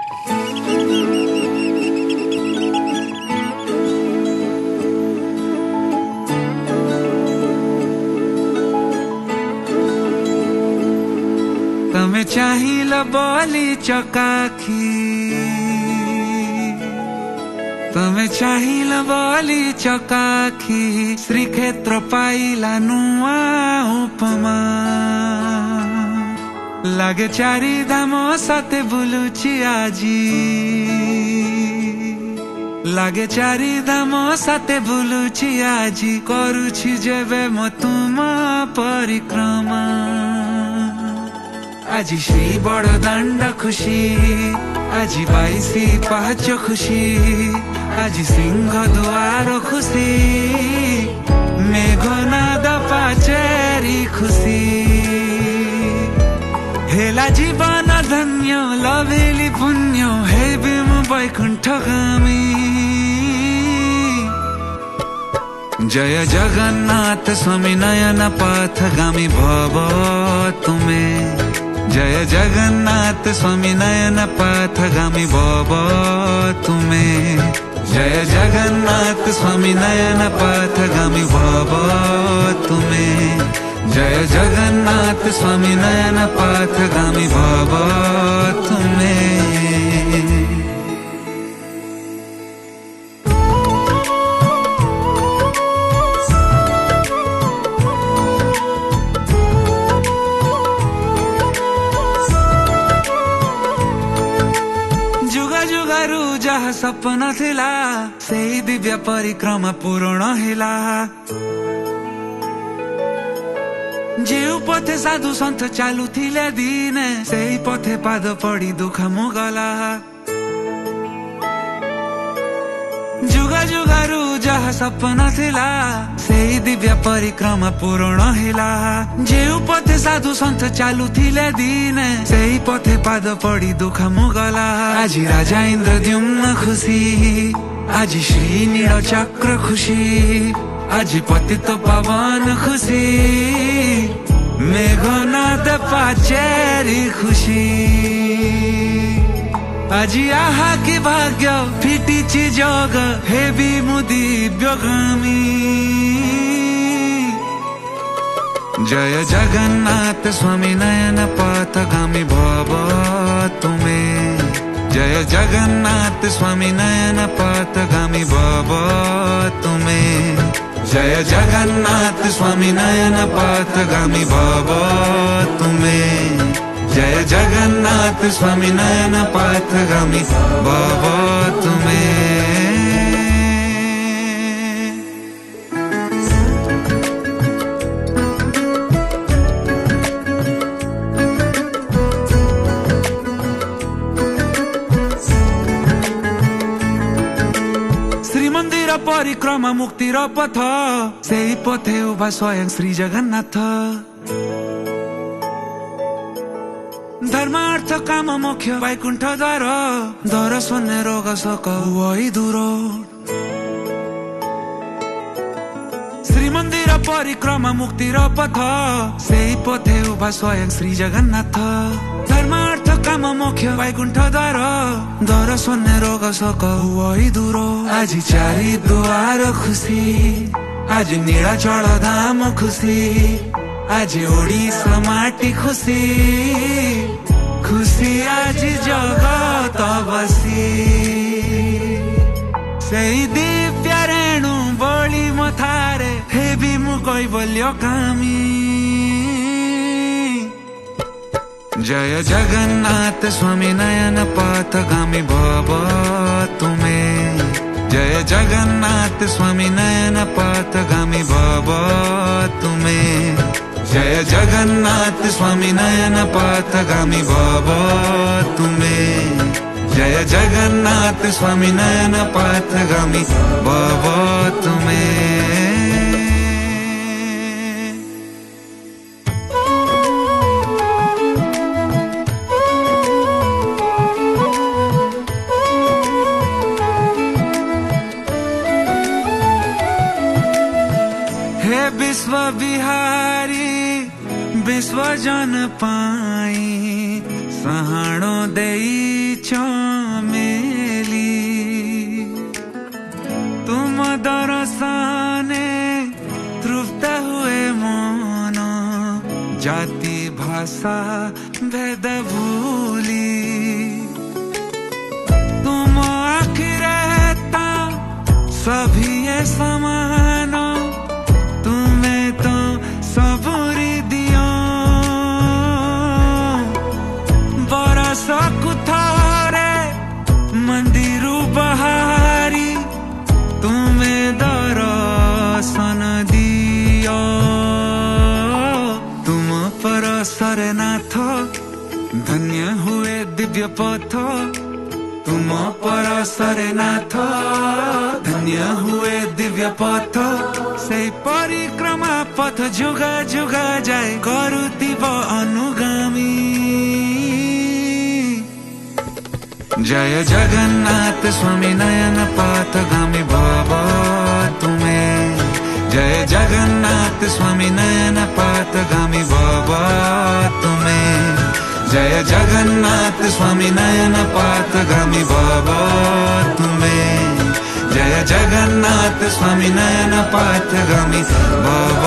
तमे चाहिल बोली चकाखी, तमे चाहिल बोली चकाखी, श्रीक्षेत्र पाइला नुआ उपमा। लागे चारि धाम साथे बुलुची आजी, लागे चारि धाम साथे बुलुची आजी, करुछि जेबे म तुम परिक्रमा। आज श्री बड़दाण्ड खुशी, आज 22 पाहाच खुशी, आज सिंह दुआर खुशी, मेघनाद पाचेरी खुशी। हेला जीवन धन्य लभेली पुण्य, हेबे म वैकुण्ठगामी। जय जगन्नाथ स्वामी नयन पथगामी भव तुमे। जय जगन्नाथ स्वामी नयन पथगामी भव तुमे। जय जगन्नाथ स्वामी नयन पथगामी भव तुमे। जय जगन्नाथ स्वामी नयन पथगामी भव तुमे। जहाँ सपना थिला सेही दिव्य परिक्रमा पूर्ण हिला। जेउ पथे साधु सन्थ चालू थिले दिने, सेही पथे पाद पड़ी दुख मुगला। जुगा जुगारू जहाँ सपना थिला सेही दिव्य परिक्रमा पूर्ण हिला। जेउ पथे साधु सन्थ चालू थिले दिने, सेही पथे पाद पड़ी दुख मुगला। आज राजा इन्द्रद्युम्न खुशी, आज श्री नील चक्र खुशी, आज पतित पावन खुशी, मेघनाद पाचेरी खुशी। আজি आहा की भाग्य फिटिछि जग, हेबी मुदी दिव्यगामी। जय जगन्नाथ स्वामी नयन पथगामी भव तुमे। जय जगन्नाथ स्वामी नयन पथगामी भव तुमे। जय जगन्नाथ स्वामी नयन पथगामी भव तुमे। जय जगन्नाथ स्वामी नयन पथगामी भव तुमे। श्रीमंदिर परिक्रमा मुक्तिर पथ, सेही पथे उभा स्वयं श्री जगन्नाथ। धर्म अर्थ काम मोक्ष वैकुण्ठ द्वार, दर्शन रोग शोक वही दूर। श्रीमंदिर परिक्रमा मुक्तिर पथ, सेही पथे उभा स्वयं श्री जगन्नाथ। धर्म अर्थ काम मोक्ष वैकुण्ठ द्वार, दर्शन रोग शोक वही दूर। आज चारि दुआर खुशी, आज नीलाचल धाम खुशी, आज ओडिसा माटी खुशी, खुशी आज जगत बसी। सेही दिव्य रेणु बळी मथारे, हेबी मु कैवल्य कामी। जय जगन्नाथ स्वामी नयन पथगामी भव तुमे। जय जगन्नाथ स्वामी नयन पथगामी भव तुमे। जय जगन्नाथ स्वामी नयन पथगामी भव तुमे। जय जगन्नाथ स्वामी नयन पथगामी भव तुमे। हे विश्व बिहारी विश्व जन पाई, सहाणो देई दरसाने तृप्त हुए मन जाति भाषा भेद भूली तुम आखिर ता सभी ये समान तुम्हें तो सबूरी दियो बरस कुथारे मंदिरू बहारी तुम्हें दर्शन दियो तुम परसर नाथ धन्य हुए दिव्य पथ तुम परसर नाथ धन्य हुए दिव्य पथ से परिक्रमा पथ जुगा जुगा जाए करुतिब अनुगामी जय जगन्नाथ स्वामी नयन पथगामी भव तुम्हें जय जगन्नाथ स्वामी नयन पथगामी भव तुम्हें जय जगन्नाथ स्वामी नयन पथगामी भव तुम्हें जय जगन्नाथ स्वामी नयन पथगामी भव